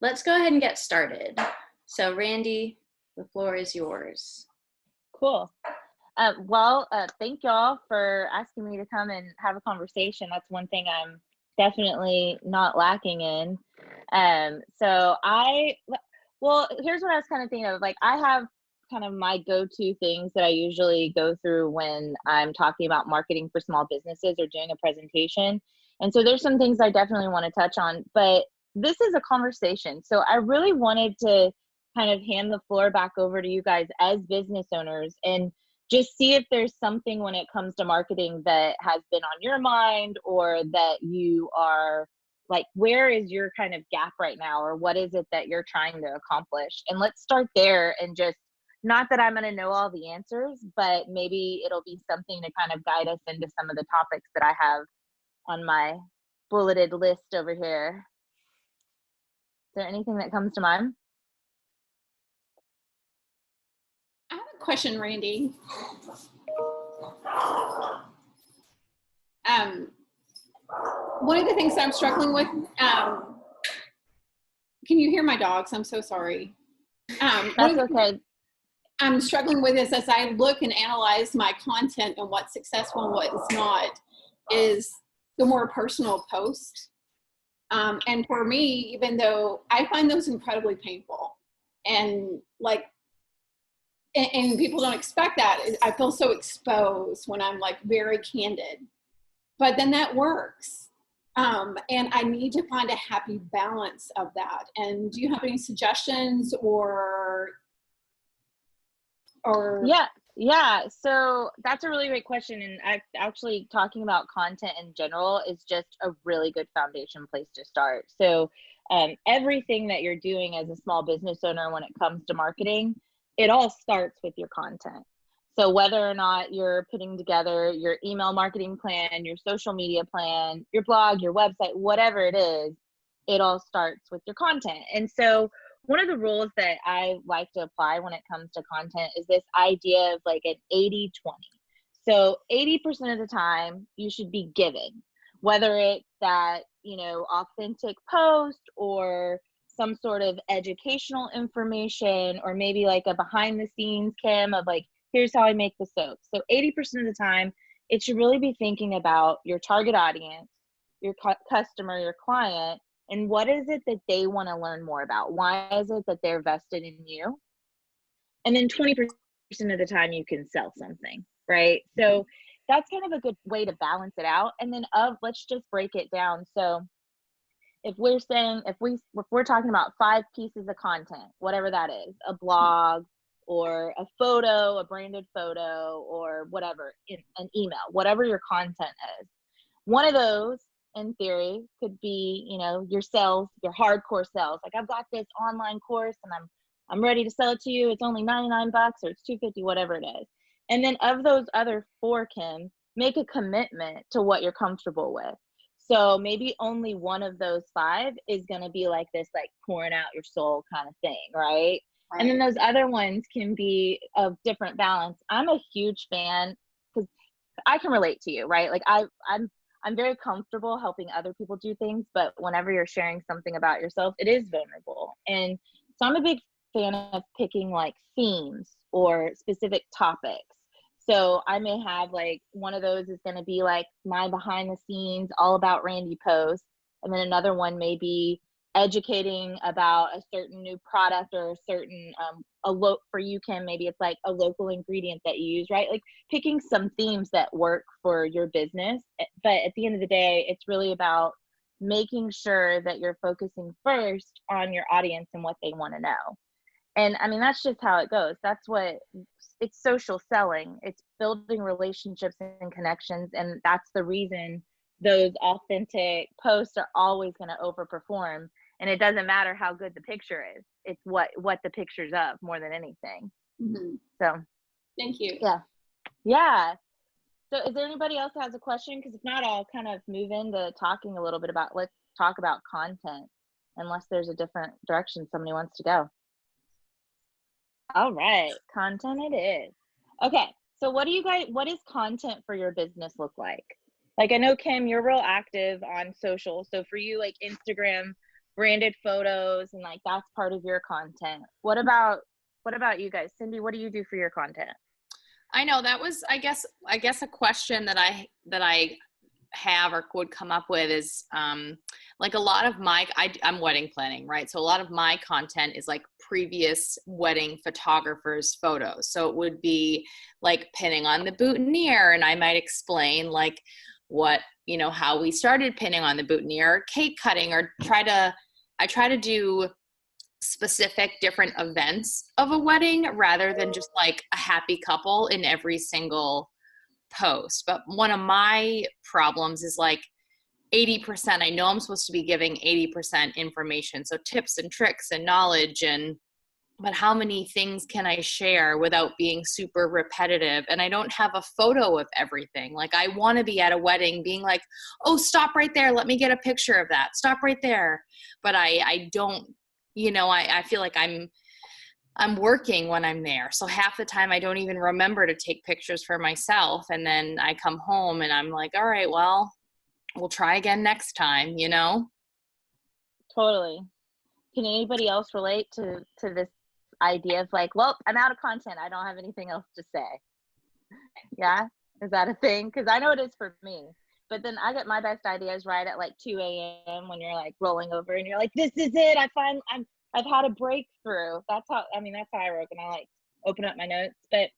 let's go ahead and get started. So Randy, the floor is yours. Cool. Thank y'all for asking me to come and have a conversation. That's one thing I'm definitely not lacking in. Here's what I was kind of thinking of. Like, I have kind of my go-to things that I usually go through when I'm talking about marketing for small businesses or doing a presentation. And so there's some things I definitely want to touch on, but this is a conversation. So I really wanted to kind of hand the floor back over to you guys as business owners and just see if there's something when it comes to marketing that has been on your mind, or that you are like, where is your kind of gap right now, or what is it that you're trying to accomplish? And let's start there, and just, not that I'm going to know all the answers, but maybe it'll be something to kind of guide us into some of the topics that I have on my bulleted list over here. Is there anything that comes to mind? I have a question, Randy. One of the things I'm struggling with, can you hear my dogs? I'm so sorry. That's okay. I'm struggling with this as I look and analyze my content and what's successful and what is not, is the more personal post. And for me, even though I find those incredibly painful, and and people don't expect that, I feel so exposed when I'm like very candid, but then that works. And I need to find a happy balance of that. And do you have any suggestions or? Yeah. So that's a really great question. And actually talking about content in general is just a really good foundation place to start. So everything that you're doing as a small business owner when it comes to marketing, it all starts with your content. So whether or not you're putting together your email marketing plan, your social media plan, your blog, your website, whatever it is, it all starts with your content. And so one of the rules that I like to apply when it comes to content is this idea of like an 80-20. So 80% of the time you should be giving, whether it's that, authentic post, or some sort of educational information, or maybe like a behind the scenes, Kim, of like, here's how I make the soap. So 80% of the time, it should really be thinking about your target audience, your customer, your client, and what is it that they want to learn more about? Why is it that they're vested in you? And then 20% of the time you can sell something, right? So that's kind of a good way to balance it out. And then let's just break it down. So if we're saying, if we're talking about 5 pieces of content, whatever that is, a blog or a photo, a branded photo, or whatever, an email, whatever your content is, one of those in theory could be, your sales, your hardcore sales. Like, I've got this online course and I'm ready to sell it to you. It's only $99 or it's $250, whatever it is. And then of those other 4, Kim, make a commitment to what you're comfortable with. So maybe only one of those 5 is going to be like this, like pouring out your soul kind of thing, right? And then those other ones can be of different balance. I'm a huge fan, because I can relate to you, right? Like I'm very comfortable helping other people do things, but whenever you're sharing something about yourself, it is vulnerable. And so I'm a big fan of picking like themes or specific topics. So I may have like, one of those is going to be like my behind the scenes, all about Randy post. And then another one may be educating about a certain new product, or a certain, for you, Kim, maybe it's like a local ingredient that you use, right? Like picking some themes that work for your business. But at the end of the day, it's really about making sure that you're focusing first on your audience and what they want to know. And I mean, that's just how it goes. It's social selling. It's building relationships and connections. And that's the reason those authentic posts are always going to overperform. And it doesn't matter how good the picture is. It's what the picture's of more than anything. Mm-hmm. So thank you. Yeah. So is there anybody else that has a question? Because if not, I'll kind of move into talking a little bit about, let's talk about content, unless there's a different direction somebody wants to go. All right, content it is. Okay, so what does content for your business look like? Like, I know, Kim, you're real active on social. So for you, like Instagram branded photos and like that's part of your content. What about you guys? Cindy, what do you do for your content? I know that was, I guess a question that I have or would come up with is like a lot of I'm wedding planning, right? So a lot of my content is like previous wedding photographers' photos. So it would be like pinning on the boutonniere, and I might explain like what, how we started pinning on the boutonniere, or cake cutting, or I try to do specific different events of a wedding rather than just like a happy couple in every single post. But one of my problems is like 80%, I know I'm supposed to be giving 80% information. So tips and tricks and knowledge, but how many things can I share without being super repetitive? And I don't have a photo of everything. Like I want to be at a wedding being like, oh, stop right there. Let me get a picture of that. Stop right there. But I don't, I feel like I'm working when I'm there. So half the time I don't even remember to take pictures for myself. And then I come home and I'm like, all right, well, we'll try again next time, Totally. Can anybody else relate to this idea of like, well, I'm out of content. I don't have anything else to say. Yeah. Is that a thing? Because I know it is for me. But then I get my best ideas right at like 2 a.m. when you're like rolling over and you're like, this is it. I've had a breakthrough. That's how I work, and I like open up my notes. But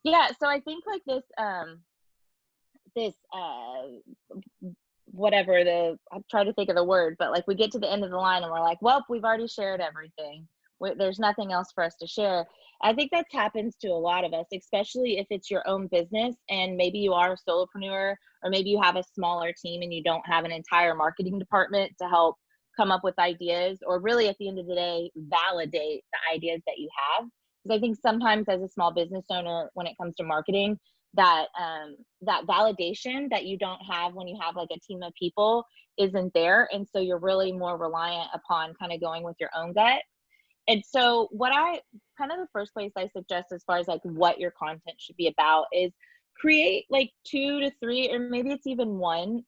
yeah, so I think like this I'm trying to think of the word, but like we get to the end of the line and we're like, well, we've already shared everything. There's nothing else for us to share. I think that happens to a lot of us, especially if it's your own business and maybe you are a solopreneur, or maybe you have a smaller team and you don't have an entire marketing department to help come up with ideas, or really at the end of the day, validate the ideas that you have. Because I think sometimes as a small business owner, when it comes to marketing, that validation that you don't have when you have like a team of people isn't there. And so you're really more reliant upon kind of going with your own gut. And so the first place I suggest as far as like what your content should be about is create like 2 to 3, or maybe it's even one,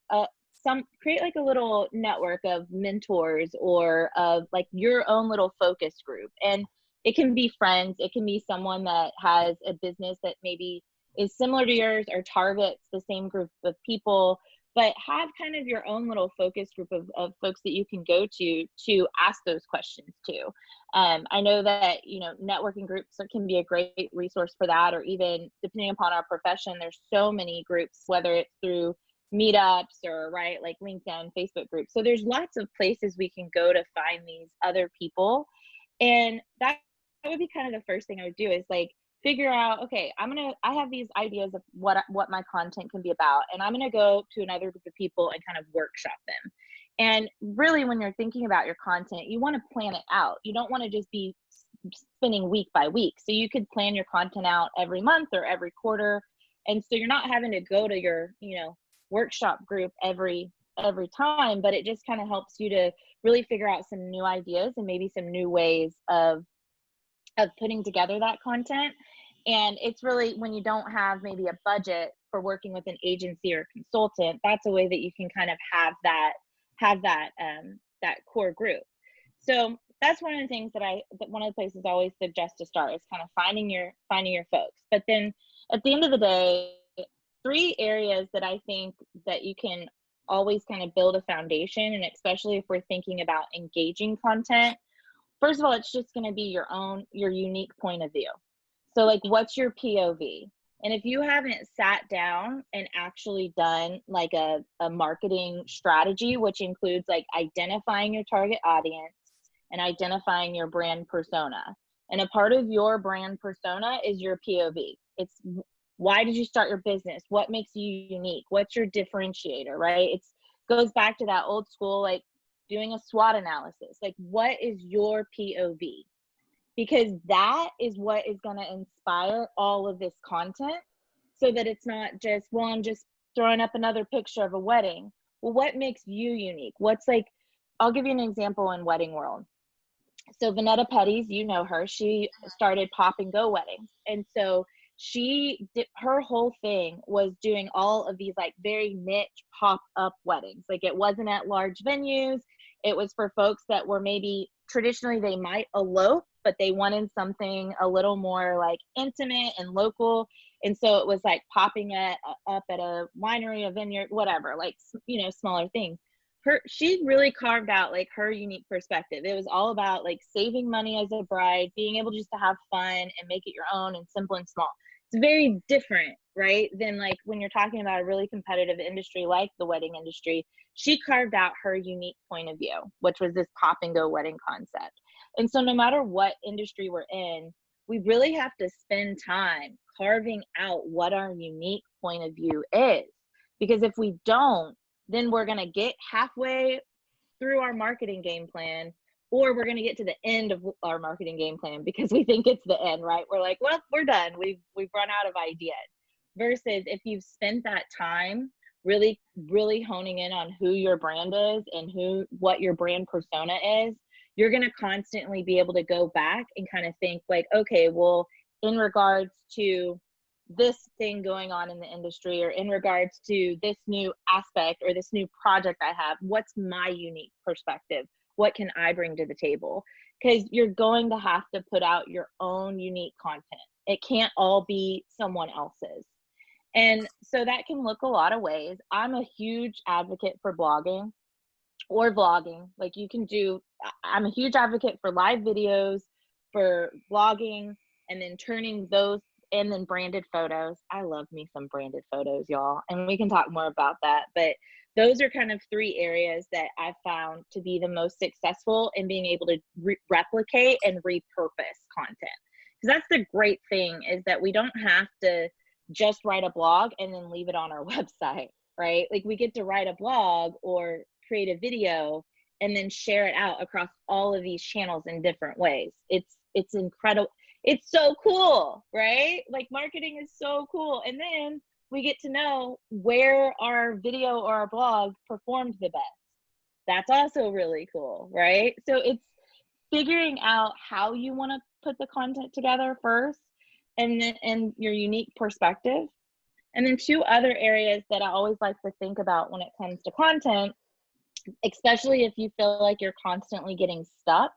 create like a little network of mentors or of like your own little focus group. And it can be friends. It can be someone that has a business that maybe is similar to yours or targets the same group of people, but have kind of your own little focus group of folks that you can go to ask those questions to. I know that, networking groups can be a great resource for that, or even depending upon our profession, there's so many groups, whether it's through meetups or like LinkedIn, Facebook groups. So there's lots of places we can go to find these other people. And that would be kind of the first thing I would do is like figure out, okay, I have these ideas of what my content can be about, and I'm going to go to another group of people and kind of workshop them. And really, when you're thinking about your content, you want to plan it out. You don't want to just be spinning week by week. So you could plan your content out every month or every quarter. And so you're not having to go to your, workshop group every time, but it just kind of helps you to really figure out some new ideas and maybe some new ways of putting together that content. And it's really, when you don't have maybe a budget for working with an agency or consultant, that's a way that you can kind of have that core group. So that's one of the things one of the places I always suggest to start is kind of finding your folks. But then at the end of the day, 3 areas that I think that you can always kind of build a foundation, and especially if we're thinking about engaging content. First of all, it's just going to be your unique point of view. So like, what's your POV? And if you haven't sat down and actually done like a marketing strategy, which includes like identifying your target audience and identifying your brand persona. And a part of your brand persona is your POV. It's why did you start your business? What makes you unique? What's your differentiator, right? It goes back to that old school, like doing a SWOT analysis. Like, what is your POV? Because that is what is going to inspire all of this content, so that it's not just, well, I'm just throwing up another picture of a wedding. Well, what makes you unique? I'll give you an example in wedding world. So Vanetta Petty's, you know her, she started Pop and Go weddings. And so her whole thing was doing all of these like very niche pop-up weddings. Like, it wasn't at large venues. It was for folks that were maybe traditionally they might elope, but they wanted something a little more like intimate and local. And so it was like popping up at a winery, a vineyard, whatever, like, you know, smaller things. She really carved out like her unique perspective. It was all about like saving money as a bride, being able just to have fun and make it your own and simple and small. It's very different, right? Than like when you're talking about a really competitive industry like the wedding industry. She carved out her unique point of view, which was this pop and go wedding concept. And so no matter what industry we're in, we really have to spend time carving out what our unique point of view is. Because if we don't, then we're going to get halfway through our marketing game plan, or we're going to get to the end of our marketing game plan because we think it's the end, right? We're like, well, we're done. We've run out of ideas. Versus if you've spent that time really, really honing in on who your brand is and what your brand persona is, you're going to constantly be able to go back and kind of think like, okay, well, in regards to this thing going on in the industry, or in regards to this new aspect or this new project I have, what's my unique perspective? What can I bring to the table? Because you're going to have to put out your own unique content. It can't all be someone else's. And so that can look a lot of ways. I'm a huge advocate for blogging or vlogging. Like I'm a huge advocate for live videos, for blogging, and then turning those, and then branded photos. I love me some branded photos, y'all. And we can talk more about that. But those are kind of 3 areas that I found to be the most successful in being able to replicate and repurpose content. Because that's the great thing, is that we don't have to just write a blog and then leave it on our website, right? Like we get to write a blog or create a video and then share it out across all of these channels in different ways. It's incredible. It's so cool, right? Like marketing is so cool. And then we get to know where our video or our blog performed the best. That's also really cool, right? So it's figuring out how you want to put the content together first, and then and your unique perspective. And then 2 other areas that I always like to think about when it comes to content, especially if you feel like you're constantly getting stuck,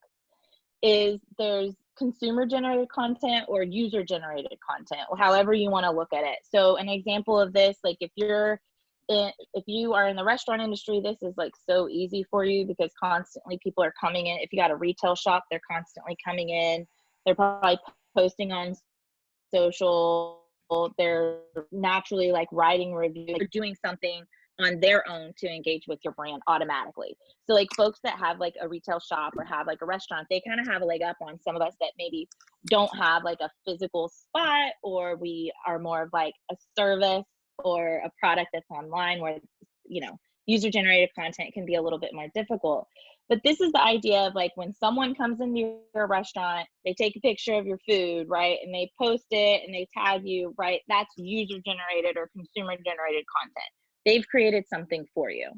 is there's consumer generated content or user generated content, or however you want to look at it. So an example of this, like if you are in the restaurant industry, this is like so easy for you because constantly people are coming in. If you got a retail shop, they're constantly coming in. They're probably posting on social. They're naturally like writing reviews, they're doing something on their own to engage with your brand automatically. So like folks that have like a retail shop or have like a restaurant, they kind of have a leg up on some of us that maybe don't have like a physical spot, or we are more of like a service or a product that's online, where, you know, user generated content can be a little bit more difficult. But this is the idea of like when someone comes into your restaurant, they take a picture of your food, right? And they post it and they tag you, right? That's user generated or consumer generated content. They've created something for you.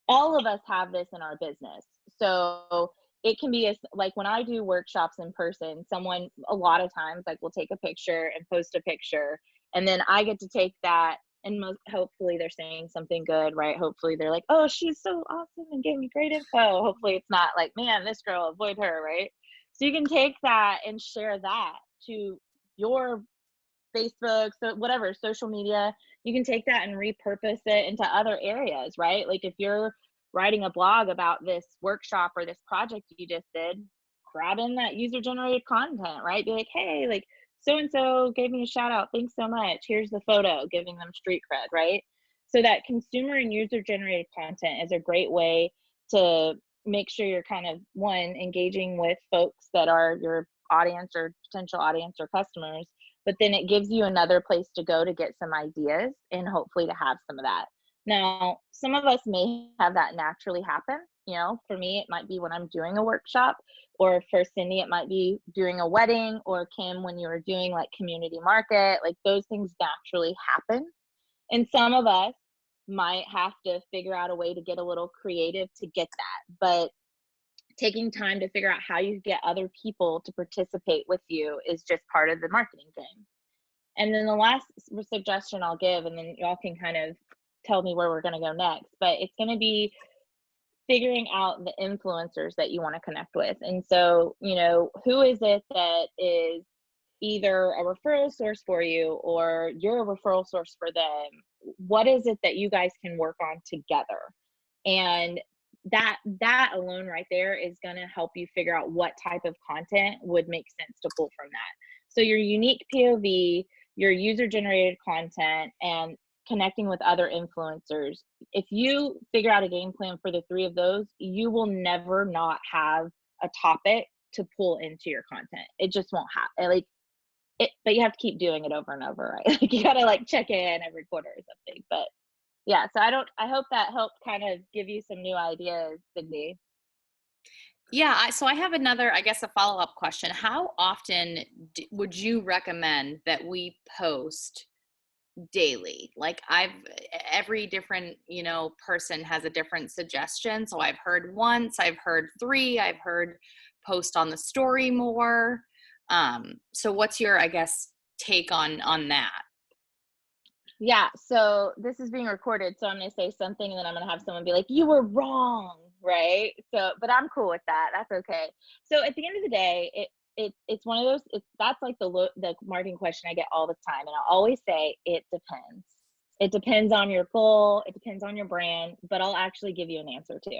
All of us have this in our business. So it can be like when I do workshops in person, someone a lot of times like will take a picture and post a picture, and then I get to take that, and hopefully they're saying something good, right? Hopefully they're like, oh, she's so awesome and gave me great info. Hopefully it's not like, man, this girl, avoid her, right? So you can take that and share that to your Facebook, so whatever, social media. You can take that and repurpose it into other areas, right? Like if you're writing a blog about this workshop or this project you just did, grab in that user generated content, right? Be like, hey, like so-and-so gave me a shout out. Thanks so much. Here's the photo, giving them street cred, right? So that consumer and user generated content is a great way to make sure you're kind of engaging with folks that are your audience or potential audience or customers, but then it gives you another place to go to get some ideas and hopefully to have some of that. Now, some of us may have that naturally happen. You know, for me, it might be when I'm doing a workshop, or for Cindy, it might be doing a wedding, or Kim, when you were doing like community market, like those things naturally happen. And some of us might have to figure out a way to get a little creative to get that. But taking time to figure out how you get other people to participate with you is just part of the marketing game. And then the last suggestion I'll give, and then y'all can kind of tell me where we're going to go next, but it's going to be figuring out the influencers that you want to connect with. And so, you know, who is it that is either a referral source for you or you're a referral source for them? What is it that you guys can work on together? And that alone right there is going to help you figure out what type of content would make sense to pull from that. So your unique POV, your user generated content, and connecting with other influencers. If you figure out a game plan for the three of those, you will never not have a topic to pull into your content. It just won't happen. Like it, but you have to keep doing it over and over, right? Like you gotta like check in every quarter or something. But yeah, so I hope that helped kind of give you some new ideas, Cindy. Yeah, so I have another, I guess, a follow-up question. How often would you recommend that we post daily? Like every different, you know, person has a different suggestion. So I've heard once, I've heard 3, I've heard post on the story more. So what's your, I guess, take on that? Yeah, so this is being recorded, so I'm gonna say something and then I'm gonna have someone be like, you were wrong, right? So, but I'm cool with that. That's okay. So at the end of the day, it's one of those, that's like the marketing question I get all the time. And I always say it depends. It depends on your goal, it depends on your brand, but I'll actually give you an answer too.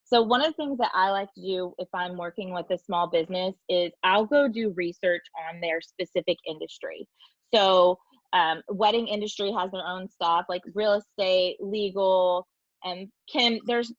So one of the things that I like to do if I'm working with a small business is I'll go do research on their specific industry. So wedding industry has their own stuff like real estate, legal, and Kim, there's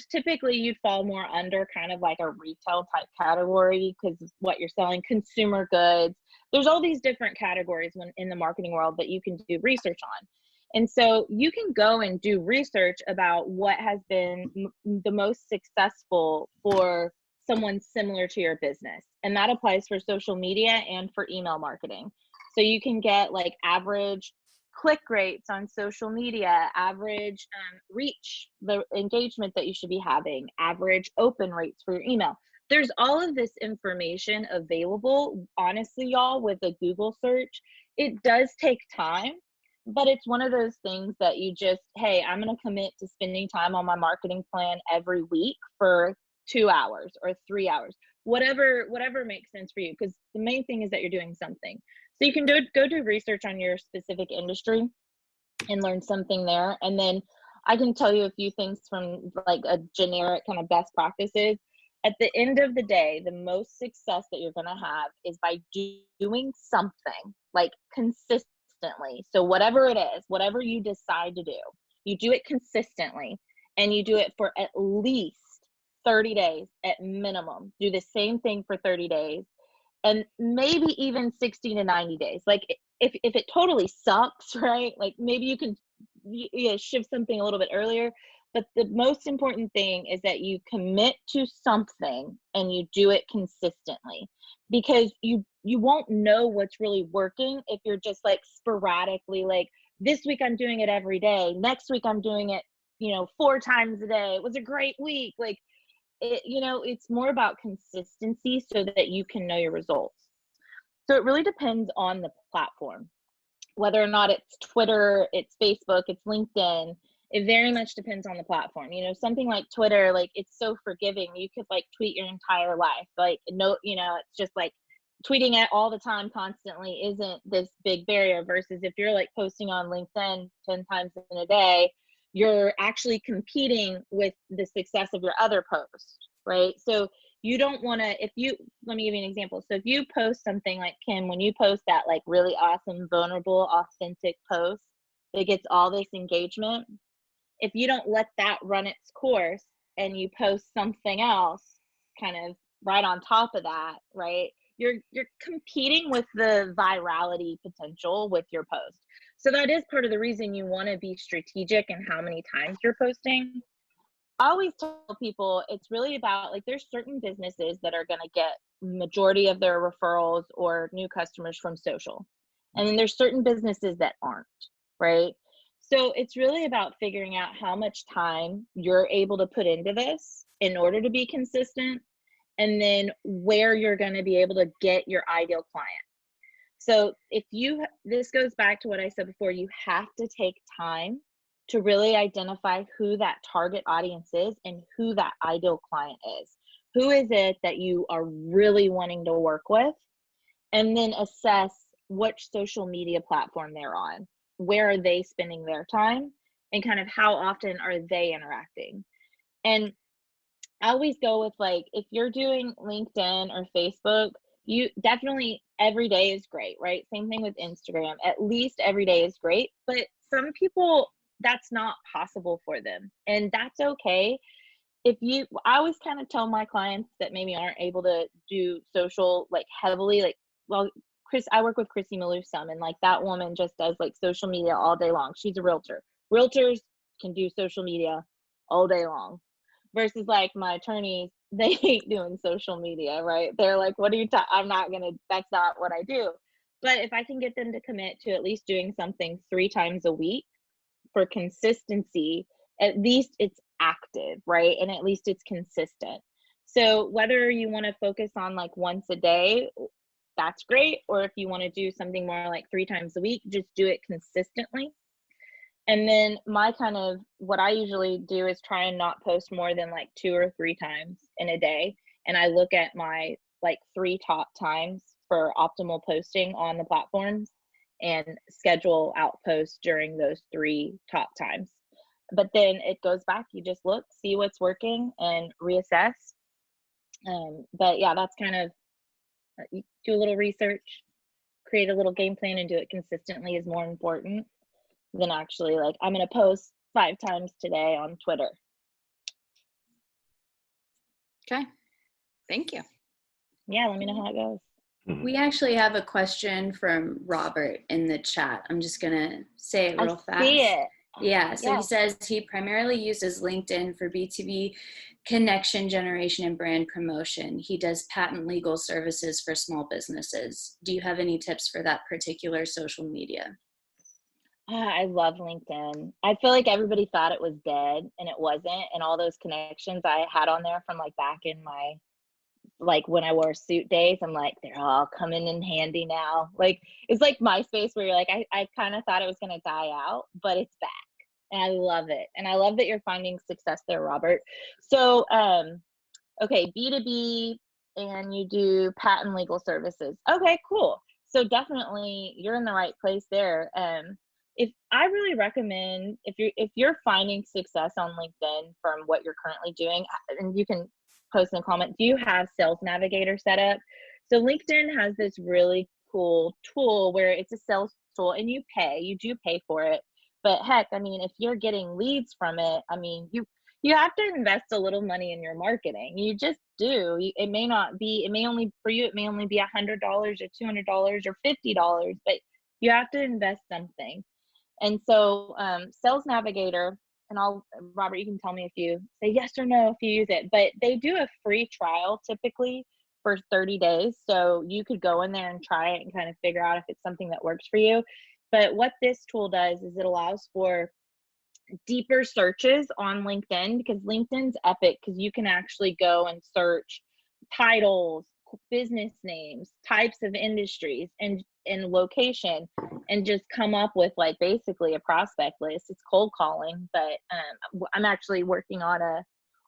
typically you'd fall more under kind of like a retail type category because what you're selling, consumer goods. There's all these different categories when in the marketing world that you can do research on. And so you can go and do research about what has been the most successful for someone similar to your business. And that applies for social media and for email marketing. So you can get like average click rates on social media, average reach, the engagement that you should be having, average open rates for your email. There's all of this information available, honestly, y'all, with a Google search. It does take time, but it's one of those things that you just, hey, I'm going to commit to spending time on my marketing plan every week for 2 hours or 3 hours, whatever makes sense for you. Because the main thing is that you're doing something. So you can go do research on your specific industry and learn something there. And then I can tell you a few things from like a generic kind of best practices. At the end of the day, the most success that you're going to have is by doing something like consistently. So whatever it is, whatever you decide to do, you do it consistently and you do it for at least 30 days at minimum. Do the same thing for 30 days. And maybe even 60 to 90 days. Like if it totally sucks, right? Like maybe you can shift something a little bit earlier. But the most important thing is that you commit to something and you do it consistently, because you won't know what's really working if you're just like sporadically, like this week I'm doing it every day. Next week I'm doing it, 4 times a day. It was a great week. Like, it's more about consistency so that you can know your results. So it really depends on the platform, whether or not it's Twitter, it's Facebook, it's LinkedIn. It very much depends on the platform. Something like Twitter, like it's so forgiving. You could like tweet your entire life. Like, no, it's just like tweeting it all the time constantly isn't this big barrier, versus if you're like posting on LinkedIn 10 times in a day, you're actually competing with the success of your other posts, right? So you don't want to, let me give you an example. So if you post something like Kim, when you post that like really awesome, vulnerable, authentic post that gets all this engagement, if you don't let that run its course and you post something else kind of right on top of that, right? You're competing with the virality potential with your post. So that is part of the reason you want to be strategic in how many times you're posting. I always tell people it's really about, like, there's certain businesses that are going to get majority of their referrals or new customers from social. And then there's certain businesses that aren't, right? So it's really about figuring out how much time you're able to put into this in order to be consistent, and then where you're going to be able to get your ideal client. So this goes back to what I said before, you have to take time to really identify who that target audience is and who that ideal client is. Who is it that you are really wanting to work with? And then assess which social media platform they're on. Where are they spending their time? And kind of how often are they interacting? And I always go with, like, if you're doing LinkedIn or Facebook, you definitely every day is great, right? Same thing with Instagram. At least every day is great. But some people, that's not possible for them. And that's okay. I always kind of tell my clients that maybe aren't able to do social like heavily, like, well, I work with Chrissy Malusum, and like that woman just does like social media all day long. She's a realtor. Realtors can do social media all day long versus like my attorneys, they hate doing social media, right? They're like, what are you that's not what I do. But if I can get them to commit to at least doing something 3 times a week for consistency, at least it's active, right? And at least it's consistent. So whether you want to focus on like once a day, that's great. Or if you want to do something more like 3 times a week, just do it consistently. And then what I usually do is try and not post more than like 2 or 3 times in a day. And I look at my like 3 top times for optimal posting on the platforms and schedule out posts during those 3 top times. But then it goes back, you just look, see what's working and reassess. But yeah, that's kind of, you do a little research, create a little game plan, and do it consistently is more important than actually like, I'm going to post 5 times today on Twitter. Okay. Thank you. Yeah, let me know how it goes. We actually have a question from Robert in the chat. I'm just going to say it real fast. See it. Yeah, so Yeah. he says he primarily uses LinkedIn for B2B connection generation and brand promotion. He does patent legal services for small businesses. Do you have any tips for that particular social media? I love LinkedIn. I feel like everybody thought it was dead, and it wasn't. And all those connections I had on there from like back in my, like when I wore suit days, I'm like, they're all coming in handy now. Like, it's like MySpace where you're like, I kind of thought it was going to die out, but it's back. And I love it. And I love that you're finding success there, Robert. So, okay, B2B, and you do patent legal services. Okay, cool. So definitely you're in the right place there. If I really recommend, if you're finding success on LinkedIn from what you're currently doing, and you can post in a comment, do you have Sales Navigator set up? So LinkedIn has this really cool tool where it's a sales tool, and you do pay for it. But heck, I mean, if you're getting leads from it, I mean, you have to invest a little money in your marketing. You just do. It may only be $100 or $200 or $50, but you have to invest something. And so Sales Navigator, and Robert, you can tell me if you say yes or no if you use it, but they do a free trial typically for 30 days. So you could go in there and try it and kind of figure out if it's something that works for you. But what this tool does is it allows for deeper searches on LinkedIn, because LinkedIn's epic, because you can actually go and search titles, business names, types of industries, and location, and just come up with like basically a prospect list. It's cold calling, but I'm actually working on a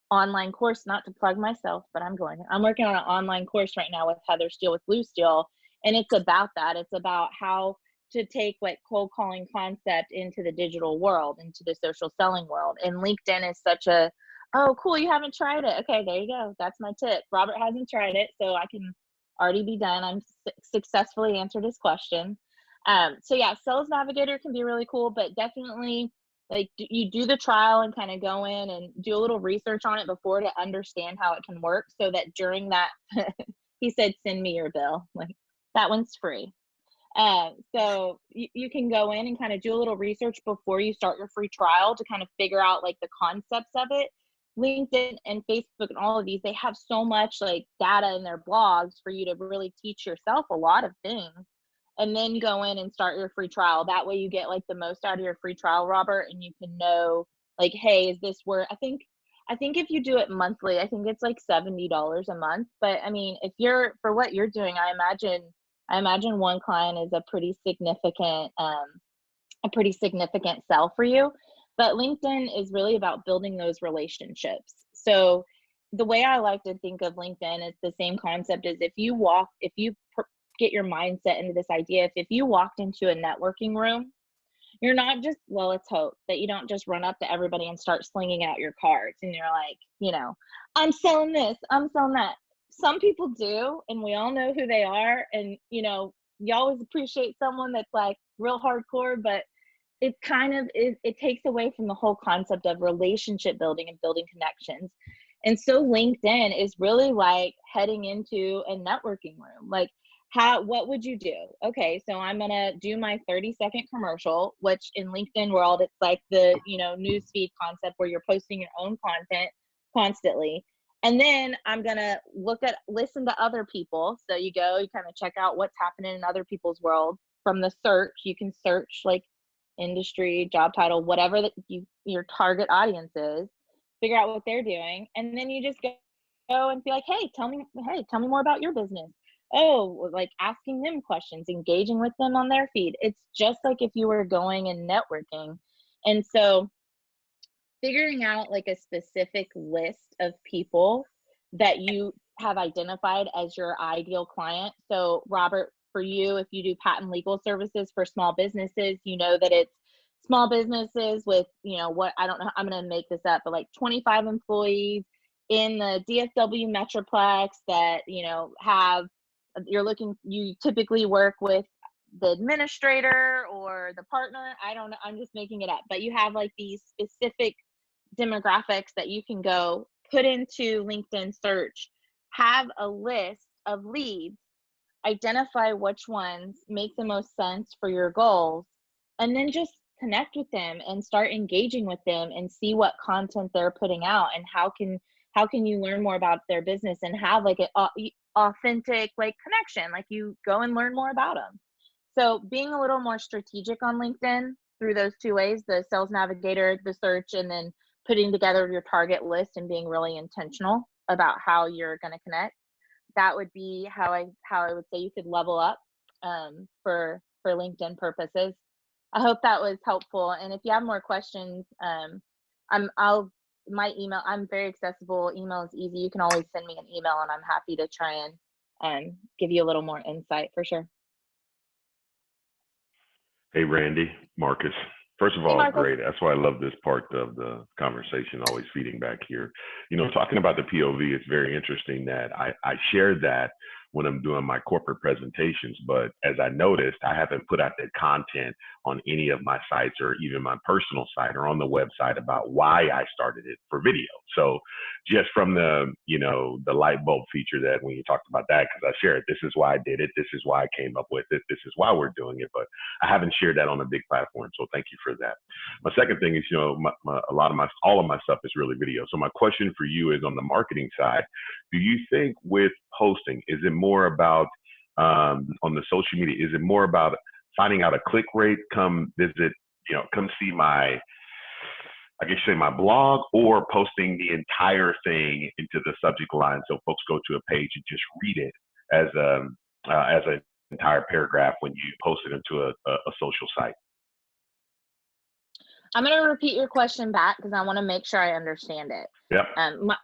online course, not to plug myself, but I'm working on an online course right now with Heather Steele with Blue Steel, and it's about that. It's about how to take like cold calling concept into the digital world, into the social selling world. And LinkedIn is such a, oh, cool, you haven't tried it. Okay, there you go. That's my tip. Robert hasn't tried it, so I can already be done. I'm successfully answered his question. So yeah, Sales Navigator can be really cool, but definitely like you do the trial and kind of go in and do a little research on it before to understand how it can work, so that during that, he said, send me your bill. Like, that one's free. So you can go in and kind of do a little research before you start your free trial to kind of figure out like the concepts of it. LinkedIn and Facebook and all of these, they have so much like data in their blogs for you to really teach yourself a lot of things, and then go in and start your free trial. That way you get like the most out of your free trial, Robert, and you can know like, hey, is this worth, I think if you do it monthly, I think it's like $70 a month. But I mean, if you're, for what you're doing, I imagine one client is a pretty significant sell for you. But LinkedIn is really about building those relationships. So the way I like to think of LinkedIn is the same concept as if you get your mindset into this idea, if you walked into a networking room, you're not just, well, let's hope that you don't just run up to everybody and start slinging out your cards and you're like, I'm selling this, I'm selling that. Some people do, and we all know who they are. And, you always appreciate someone that's like real hardcore, but it kind of is, it takes away from the whole concept of relationship building and building connections. And so LinkedIn is really like heading into a networking room. Like, what would you do? Okay, so I'm gonna do my 30-second commercial, which in LinkedIn world, it's like the newsfeed concept where you're posting your own content constantly. And then I'm gonna listen to other people. So you kind of check out what's happening in other people's world. From the search, you can search like industry, job title, whatever that your target audience is, figure out what they're doing, and then you just go and be like, hey, tell me more about your business. Oh, like asking them questions, engaging with them on their feed. It's just like if you were going and networking. And so figuring out like a specific list of people that you have identified as your ideal client. So Robert, for you, if you do patent legal services for small businesses, you know that it's small businesses with, I don't know, I'm going to make this up, but like 25 employees in the DFW Metroplex that, you typically work with the administrator or the partner. I don't know. I'm just making it up, but you have like these specific demographics that you can go put into LinkedIn search, have a list of leads, identify which ones make the most sense for your goals, and then just connect with them and start engaging with them and see what content they're putting out and how can you learn more about their business and have like an authentic like connection, like you go and learn more about them. So being a little more strategic on LinkedIn through those two ways, the sales navigator, the search, and then putting together your target list and being really intentional about how you're going to connect. That would be how I would say you could level up for LinkedIn purposes. I hope that was helpful. And if you have more questions, my email, I'm very accessible. Email is easy. You can always send me an email and I'm happy to try and give you a little more insight for sure. Hey, Randy, Marcus. First of Hey, all, Marcus. great. That's why I love this part of the conversation, always feeding back here. Talking about the POV, it's very interesting that I shared that when I'm doing my corporate presentations, but as I noticed, I haven't put out that content on any of my sites or even my personal site or on the website about why I started it for video. So just from the light bulb feature that when you talked about that, because I shared, this is why I did it. This is why I came up with it. This is why we're doing it. But I haven't shared that on a big platform. So thank you for that. My second thing is, all of my stuff is really video. So my question for you is on the marketing side, do you think with posting, is it more about on the social media, is it more about finding out a click rate, come see my, I guess you say my blog, or posting the entire thing into the subject line so folks go to a page and just read it as an entire paragraph when you post it into a social site? I'm going to repeat your question back because I want to make sure I understand it. Yep.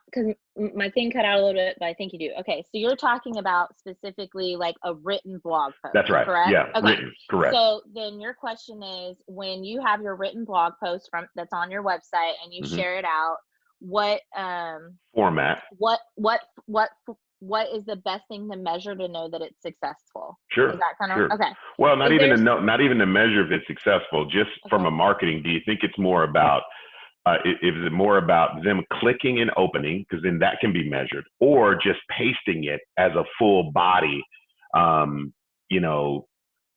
Because my thing cut out a little bit, but I think you do. Okay, so you're talking about specifically like a written blog post. That's right. Correct? Yeah, okay. Written. Correct. So then your question is, when you have your written blog post that's on your website and you share it out, what format? What is the best thing to measure to know that it's successful? Sure. Is that kind of sure. okay? Well, not even to measure if it's successful. Just from a marketing, do you think it's more about is it more about them clicking and opening, because then that can be measured, or just pasting it as a full body?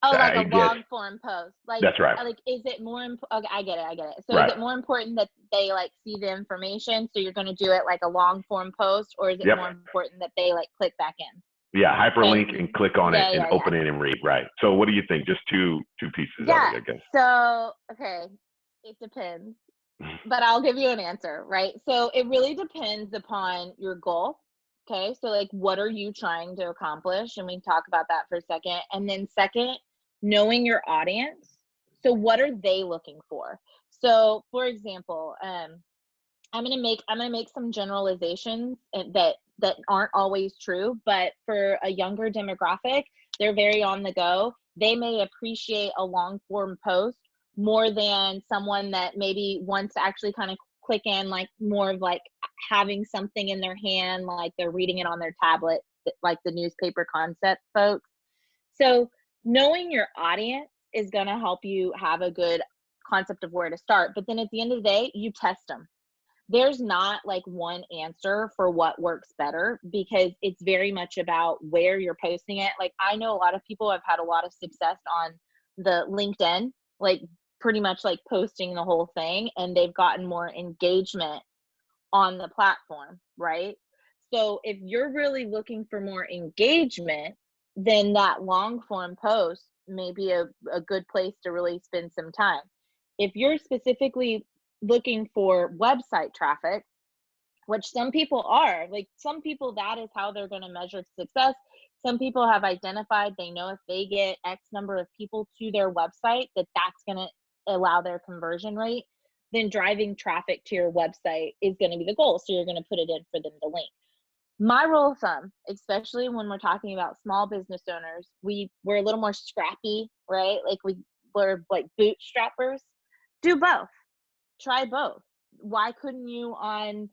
Like a long form post. Like that's right. Like, is it more? Okay, I get it. So right. Is it more important that they like see the information, so you're going to do it like a long form post, or is it more important that they like click back in? Yeah, hyperlink and click on it and open it and read. Right. So what do you think? Just two pieces of it, I guess. So it depends, but I'll give you an answer. Right. So it really depends upon your goal. Okay. So like, what are you trying to accomplish? And we can talk about that for a second. And then second, knowing your audience. So what are they looking for? So for example, I'm gonna make some generalizations that aren't always true, but for a younger demographic, they're very on the go. They may appreciate a long form post more than someone that maybe wants to actually kind of click in, like more of like having something in their hand, like they're reading it on their tablet, like the newspaper concept folks. So knowing your audience is gonna help you have a good concept of where to start. But then at the end of the day, you test them. There's not like one answer for what works better, because it's very much about where you're posting it. Like I know a lot of people have had a lot of success on the LinkedIn, like pretty much like posting the whole thing, and they've gotten more engagement on the platform, right? So if you're really looking for more engagement, then that long form post may be a good place to really spend some time. If you're specifically looking for website traffic, which some people are, like some people, that is how they're going to measure success. Some people have identified, they know if they get X number of people to their website, that's going to allow their conversion rate. Then driving traffic to your website is going to be the goal. So you're going to put it in for them to link. My rule of thumb, especially when we're talking about small business owners, we're a little more scrappy, right? Like we're like bootstrappers. Do both. Try both. Why couldn't you on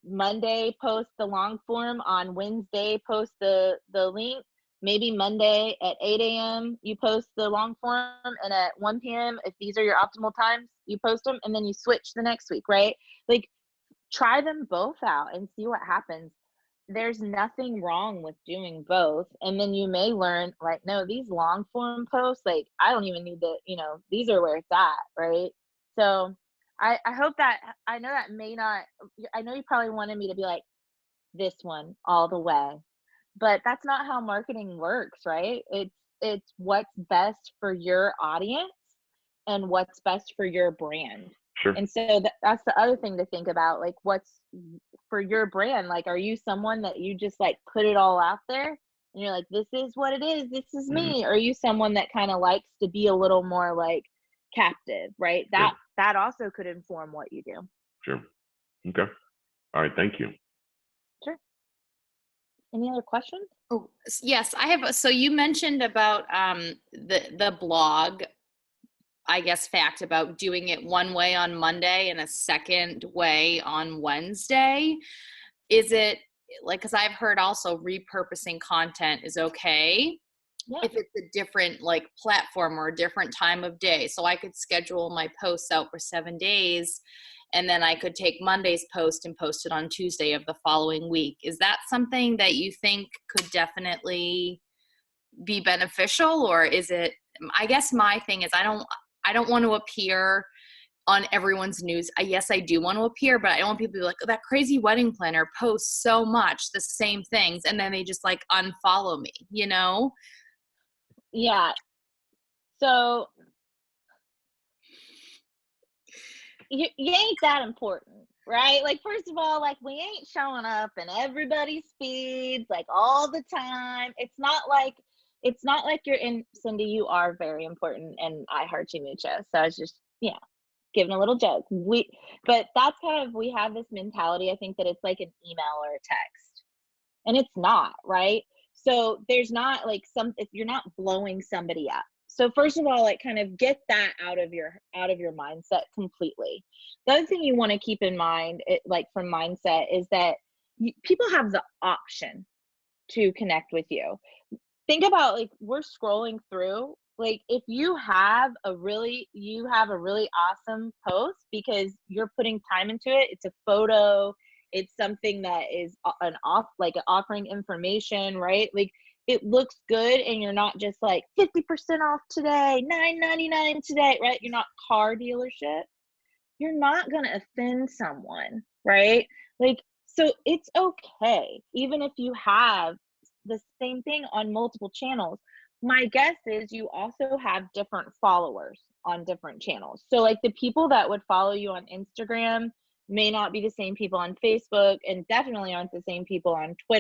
Monday post the long form, on Wednesday post the link? Maybe Monday at 8 a.m. you post the long form, and at 1 p.m., if these are your optimal times, you post them, and then you switch the next week, right? Like try them both out and see what happens. There's nothing wrong with doing both. And then you may learn, like, no, these long form posts, like I don't even need these are where it's at, right? So I hope that, I know that may not, I know you probably wanted me to be like this one all the way, but that's not how marketing works, right? It's what's best for your audience and what's best for your brand. Sure. And so that's the other thing to think about, like what's for your brand. Like, are you someone that you just like put it all out there and you're like, this is what it is, this is me? Or are you someone that kind of likes to be a little more like captive, right? That also could inform what you do. Sure. Okay. All right. Thank you. Sure. Any other questions? Oh, yes, I have. So you mentioned about the blog, I guess, fact about doing it one way on Monday and a second way on Wednesday. Is it like, because I've heard also repurposing content is okay. Yeah. If it's a different like platform or a different time of day. So I could schedule my posts out for 7 days, and then I could take Monday's post and post it on Tuesday of the following week. Is that something that you think could definitely be beneficial, or is it, I guess my thing is I don't want to appear on everyone's news. Yes, I do want to appear, but I don't want people to be like, oh, that crazy wedding planner posts so much the same things, and then they just like unfollow me, Yeah. So you ain't that important, right? Like, first of all, like we ain't showing up in everybody's feeds like all the time. It's not like you're in, Cindy, you are very important, and I heart you mucho. So I was just giving a little joke. But that's kind of, we have this mentality, I think, that it's like an email or a text, and it's not, right? So there's not like if you're not blowing somebody up. So first of all, like kind of get that out of your mindset completely. The other thing you want to keep in mind, like from mindset, is that people have the option to connect with you. Think about, like, we're scrolling through, like if you have a really awesome post because you're putting time into it, it's a photo, it's something that is offering information, right? Like it looks good, and you're not just like 50% off today, $9.99 today, right? You're not car dealership. You're not going to offend someone, right? Like, so it's okay, even if you have the same thing on multiple channels. My guess is you also have different followers on different channels. So like the people that would follow you on Instagram may not be the same people on Facebook, and definitely aren't the same people on Twitter.